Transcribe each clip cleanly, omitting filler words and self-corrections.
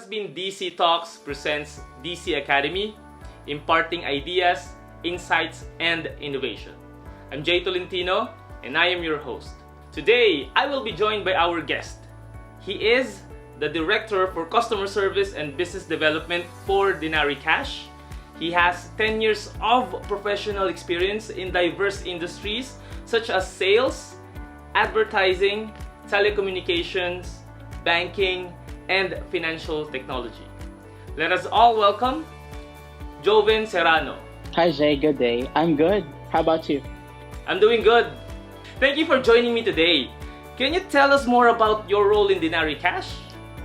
been DC Talks presents DC Academy Imparting Ideas, Insights, and Innovation. I'm Tolentino, and I am your host. Today, I will be joined by our guest. He is the Director for Customer Service and Business Development for Denari Cash. He has 10 years of professional experience in diverse industries such as sales, advertising, telecommunications, banking, and financial technology. Let us all welcome Joven Serrano. Hi Jay, good day. I'm good. How about you? I'm doing good. Thank you for joining me today. Can you tell us more about your role in Denari Cash?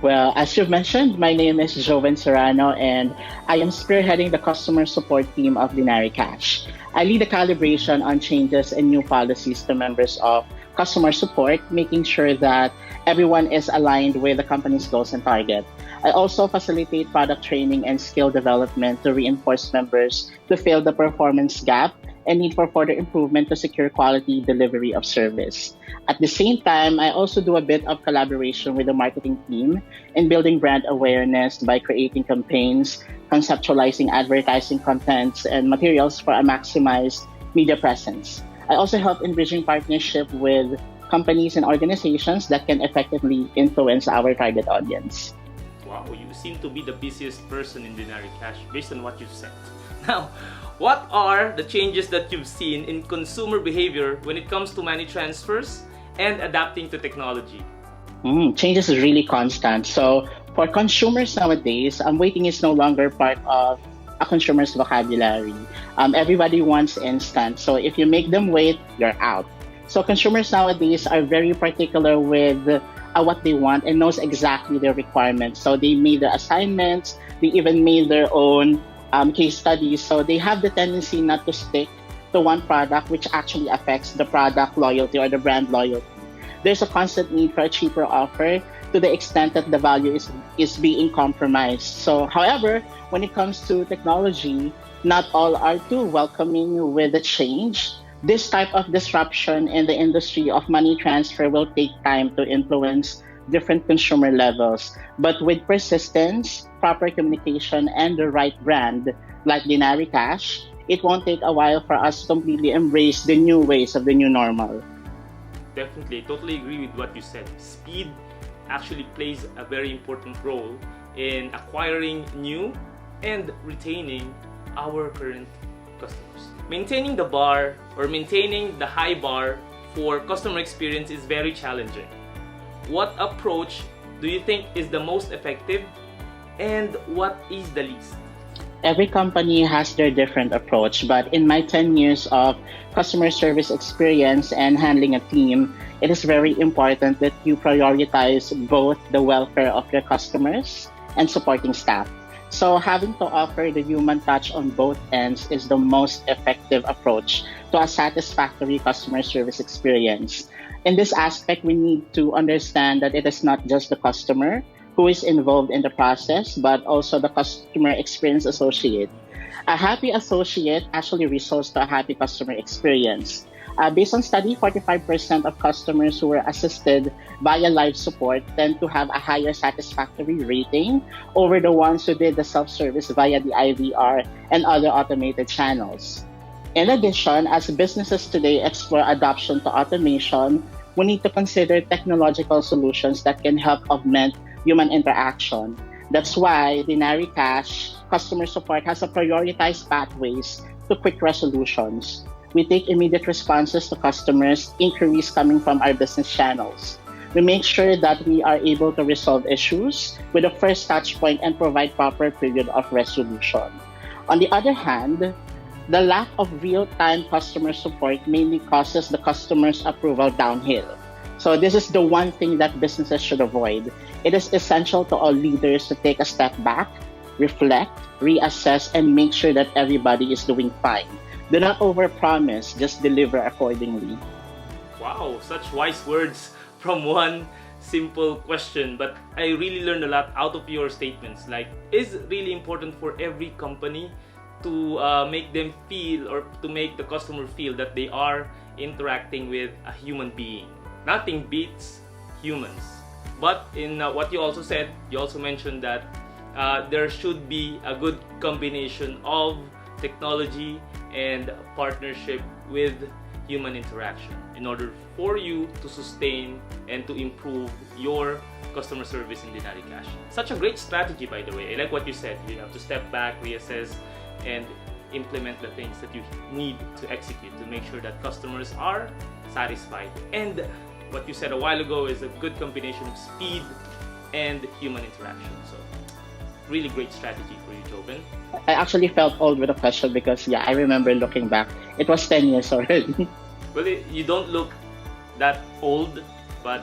Well, as you've mentioned, my name is Joven Serrano and I am spearheading the customer support team of Denari Cash. I lead the calibration on changes and new policies to members of customer support, making sure that everyone is aligned with the company's goals and target. I also facilitate product training and skill development to reinforce members to fill the performance gap and need for further improvement to secure quality delivery of service. At the same time, I also do a bit of collaboration with the marketing team in building brand awareness by creating campaigns, conceptualizing advertising contents and materials for a maximized media presence. I also help in bridging partnership with companies and organizations that can effectively influence our target audience. Wow, you seem to be the busiest person in Denari Cash based on what you've said. Now, what are the changes that you've seen in consumer behavior when it comes to money transfers and adapting to technology? Changes is really constant. So for consumers nowadays, waiting is no longer part of a consumer's vocabulary. Everybody wants instant. So if you make them wait, you're out. So consumers nowadays are very particular with what they want and knows exactly their requirements. So they made their assignments, they even made their own case studies. So they have the tendency not to stick to one product, which actually affects the product loyalty or the brand loyalty. There's a constant need for a cheaper offer to the extent that the value is being compromised. So, however, when it comes to technology, not all are too welcoming with the change. This type of disruption in the industry of money transfer will take time to influence different consumer levels. But with persistence, proper communication, and the right brand, like Denari Cash, it won't take a while for us to completely embrace the new ways of the new normal. Definitely, totally agree with what you said. Speed actually plays a very important role in acquiring new and retaining our current customers. Maintaining the bar or maintaining the high bar for customer experience is very challenging. What approach do you think is the most effective and what is the least? Every company has their different approach, but in my 10 years of customer service experience and handling a team, it is very important that you prioritize both the welfare of your customers and supporting staff. So having to offer the human touch on both ends is the most effective approach to a satisfactory customer service experience. In this aspect, we need to understand that it is not just the customer who is involved in the process, but also the customer experience associate. A happy associate actually results to a happy customer experience. Based on study, 45% of customers who were assisted via live support tend to have a higher satisfactory rating over the ones who did the self-service via the IVR and other automated channels. In addition, as businesses today explore adoption to automation, we need to consider technological solutions that can help augment human interaction. That's why Denari Cash customer support has a prioritized pathways to quick resolutions. We take immediate responses to customers' inquiries coming from our business channels. We make sure that we are able to resolve issues with the first touch point and provide proper period of resolution. On the other hand, the lack of real-time customer support mainly causes the customer's approval downhill. So this is the one thing that businesses should avoid. It is essential to all leaders to take a step back, reflect, reassess, and make sure that everybody is doing fine. Do not overpromise, just deliver accordingly. Wow, such wise words from one simple question. But I really learned a lot out of your statements. Like, it's really important for every company to make them feel or to make the customer feel that they are interacting with a human being. Nothing beats humans. But in what you also said, you also mentioned that there should be a good combination of technology and partnership with human interaction in order for you to sustain and to improve your customer service in Denari Cash. Such a great strategy, by the way. I like what you said. You have to step back, reassess, and implement the things that you need to execute to make sure that customers are satisfied. And what you said a while ago is a good combination of speed and human interaction. So really great strategy for you, Joven. I actually felt old with the question because, yeah, I remember looking back. It was 10 years already. Well, you don't look that old, but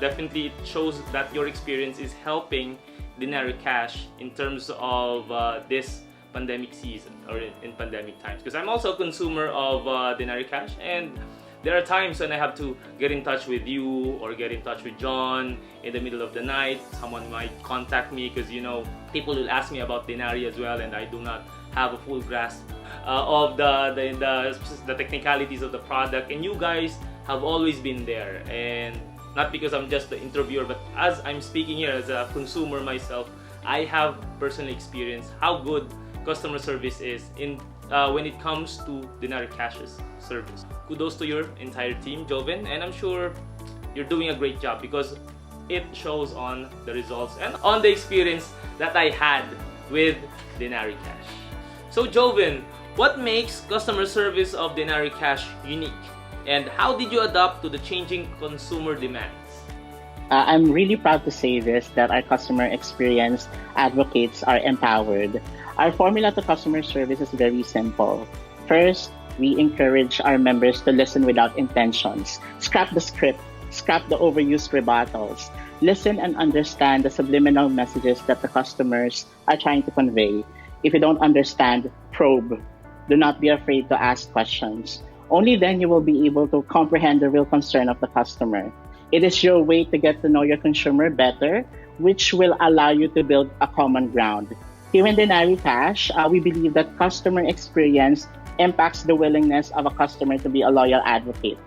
definitely it shows that your experience is helping Denari Cash in terms of this pandemic season or in pandemic times. Because I'm also a consumer of Denari Cash, and there are times when I have to get in touch with you or get in touch with John in the middle of the night. Someone might contact me because, you know, people will ask me about Denari as well, and I do not have a full grasp of the technicalities of the product. And you guys have always been there, and not because I'm just the interviewer, but as I'm speaking here as a consumer myself, I have personally experienced how good customer service is in when it comes to Denari Cash's service. Kudos to your entire team, Joven, and I'm sure you're doing a great job because it shows on the results and on the experience that I had with Denari Cash. So Joven, what makes customer service of Denari Cash unique, and how did you adapt to the changing consumer demands? I'm really proud to say this, that our customer experience advocates are empowered. Our formula to customer service is very simple. First, we encourage our members to listen without intentions. Scrap the script, scrap the overused rebuttals. Listen and understand the subliminal messages that the customers are trying to convey. If you don't understand, probe. Do not be afraid to ask questions. Only then you will be able to comprehend the real concern of the customer. It is your way to get to know your consumer better, which will allow you to build a common ground. Here in Denari Cash, we believe that customer experience impacts the willingness of a customer to be a loyal advocate.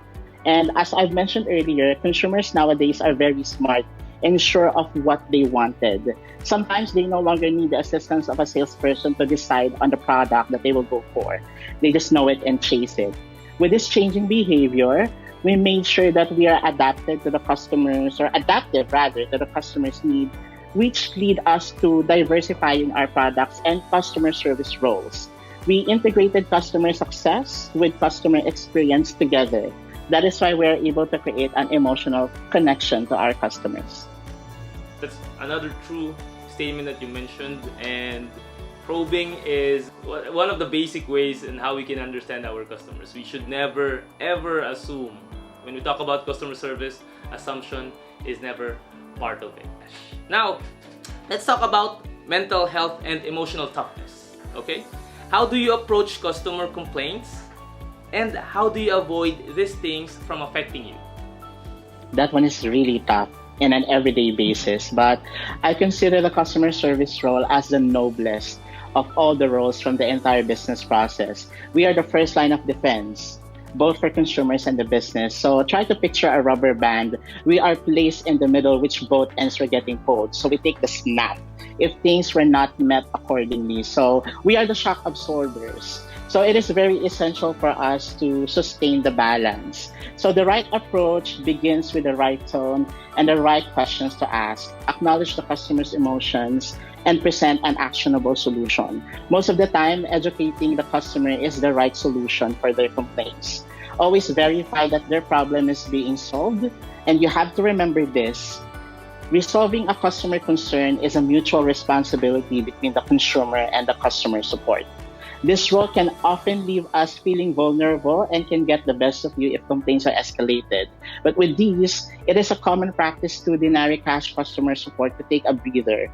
And as I've mentioned earlier, consumers nowadays are very smart and sure of what they wanted. Sometimes they no longer need the assistance of a salesperson to decide on the product that they will go for. They just know it and chase it. With this changing behavior, we made sure that we are adapted to the customers, or adaptive rather, to the customer's need, which lead us to diversifying our products and customer service roles. We integrated customer success with customer experience together. That is why we're able to create an emotional connection to our customers. That's another true statement that you mentioned, and probing is one of the basic ways in how we can understand our customers. We should never ever assume. When we talk about customer service, assumption is never part of it. Now, let's talk about mental health and emotional toughness. Okay? How do you approach customer complaints, and how do you avoid these things from affecting you? That one is really tough in an everyday basis, but I consider the customer service role as the noblest of all the roles from the entire business process. We are the first line of defense, both for consumers and the business. So try to picture a rubber band. We are placed in the middle, which both ends were getting pulled. So we take the snap if things were not met accordingly. So we are the shock absorbers. So it is very essential for us to sustain the balance. So the right approach begins with the right tone and the right questions to ask. Acknowledge the customer's emotions and present an actionable solution. Most of the time, educating the customer is the right solution for their complaints. Always verify that their problem is being solved, and you have to remember this. Resolving a customer concern is a mutual responsibility between the consumer and the customer support. This role can often leave us feeling vulnerable and can get the best of you if complaints are escalated. But with these, it is a common practice to Denari Cash customer support to take a breather.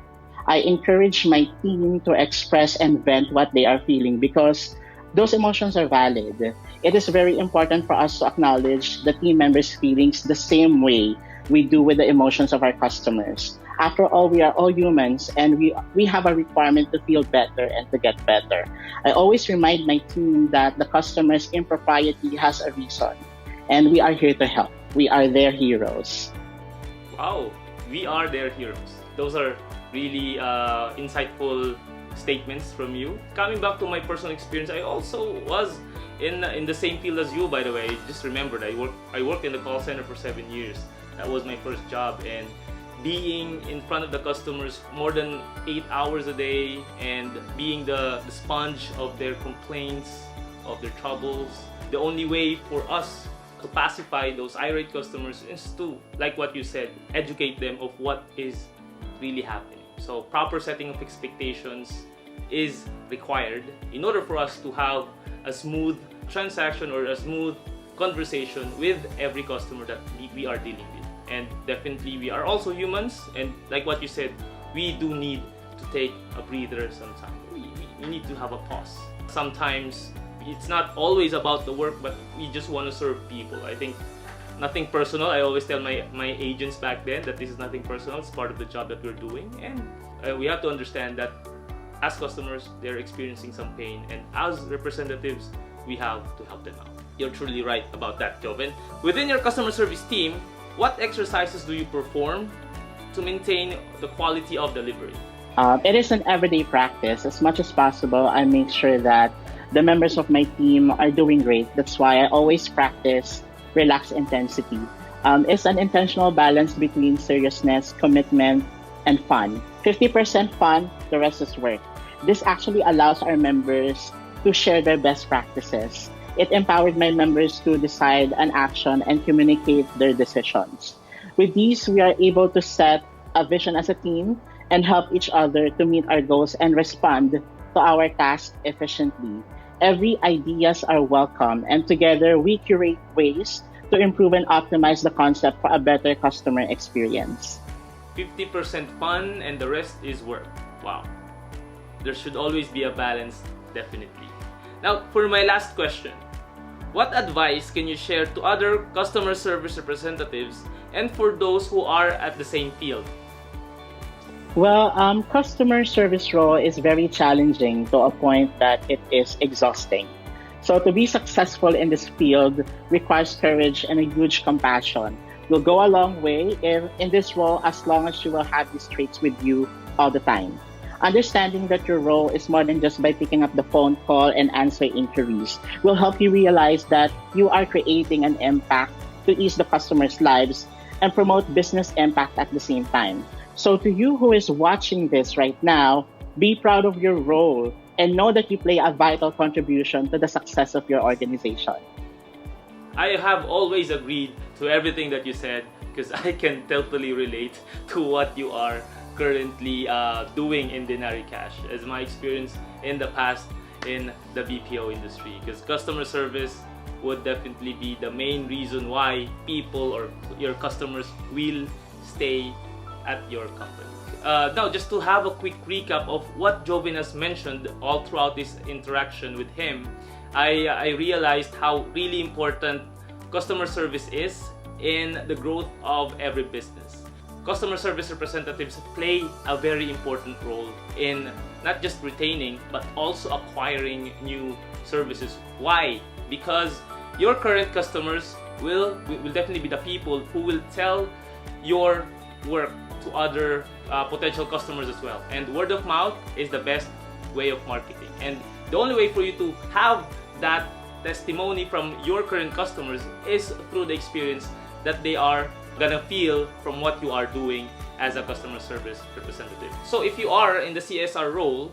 I encourage my team to express and vent what they are feeling because those emotions are valid. It is very important for us to acknowledge the team members' feelings the same way we do with the emotions of our customers. After all, we are all humans, and we have a requirement to feel better and to get better. I always remind my team that the customer's impropriety has a reason, and we are here to help. We are their heroes. Wow, we are their heroes. Those are really insightful statements from you. Coming back to my personal experience, I also was in the same field as you, by the way. I just remembered I worked in the call center for 7 years. That was my first job, and being in front of the customers more than 8 hours a day and being the sponge of their complaints, of their troubles. The only way for us to pacify those irate customers is to, like what you said, educate them of what is really happening. So proper setting of expectations is required in order for us to have a smooth transaction or a smooth conversation with every customer that we are dealing with. And definitely we are also humans, and like what you said, we do need to take a breather sometimes. We need to have a pause. Sometimes it's not always about the work, but we just want to serve people. I think nothing personal. I always tell my agents back then that this is nothing personal. It's part of the job that we're doing, and we have to understand that as customers, they're experiencing some pain, and as representatives, we have to help them out. You're truly right about that, Joven. Within your customer service team, what exercises do you perform to maintain the quality of delivery? It is an everyday practice. As much as possible, I make sure that the members of my team are doing great. That's why I always practice relaxed intensity. It's an intentional balance between seriousness, commitment, and fun. 50% fun, the rest is work. This actually allows our members to share their best practices. It empowered my members to decide an action and communicate their decisions. With these, we are able to set a vision as a team and help each other to meet our goals and respond to our tasks efficiently. Every ideas are welcome, and together we curate ways to improve and optimize the concept for a better customer experience. 50% fun and the rest is work. Wow. There should always be a balance, definitely. Now, for my last question, what advice can you share to other customer service representatives and for those who are at the same field? Well, customer service role is very challenging to a point that it is exhausting. So to be successful in this field requires courage and a huge compassion. You'll go a long way in this role as long as you will have these traits with you all the time. Understanding that your role is more than just by picking up the phone call and answering inquiries will help you realize that you are creating an impact to ease the customers' lives and promote business impact at the same time. So to you who is watching this right now, be proud of your role and know that you play a vital contribution to the success of your organization. I have always agreed to everything that you said because I can totally relate to what you are currently doing in Denari Cash as my experience in the past in the BPO industry, because customer service would definitely be the main reason why people or your customers will stay at your company. Now, just to have a quick recap of what Joven has mentioned all throughout this interaction with him, I realized how really important customer service is in the growth of every business. Customer service representatives play a very important role in not just retaining but also acquiring new services. Why? Because your current customers will definitely be the people who will tell your work to other potential customers as well. And word of mouth is the best way of marketing. And the only way for you to have that testimony from your current customers is through the experience that they are gonna feel from what you are doing as a customer service representative. So if you are in the CSR role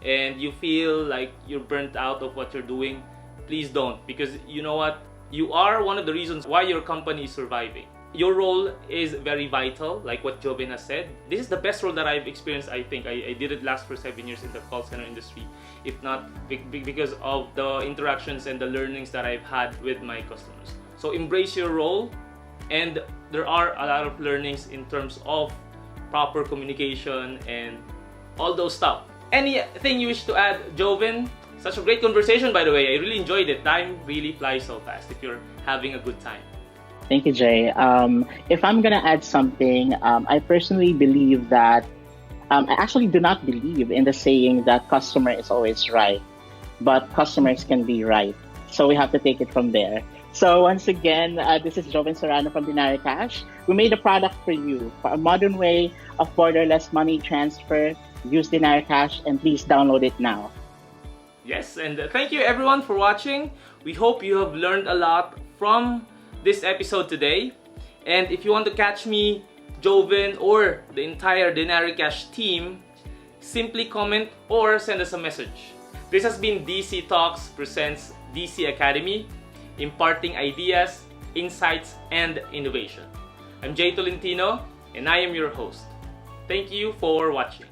and you feel like you're burnt out of what you're doing, please don't, because you know what? You are one of the reasons why your company is surviving. Your role is very vital, like what Joven has said. This is the best role that I've experienced, I think. I did it last for 7 years in the call center industry, if not because of the interactions and the learnings that I've had with my customers. So embrace your role, and there are a lot of learnings in terms of proper communication and all those stuff. Anything you wish to add, Joven? Such a great conversation, by the way. I really enjoyed it. Time really flies so fast if you're having a good time. Thank you, Jay. If I'm going to add something, I personally believe that I actually do not believe in the saying that customer is always right, but customers can be right. So we have to take it from there. So once again, this is Joven Serrano from Binary Cash. We made a product for you for a modern way of borderless money transfer. Use Binary Cash and please download it now. Yes, and thank you everyone for watching. We hope you have learned a lot from this episode today. And if you want to catch me, Joven, or the entire Denari Cash team, simply comment or send us a message. This has been DC Talks presents DC Academy, imparting ideas, insights, and innovation. I'm Tolentino, and I am your host. Thank you for watching.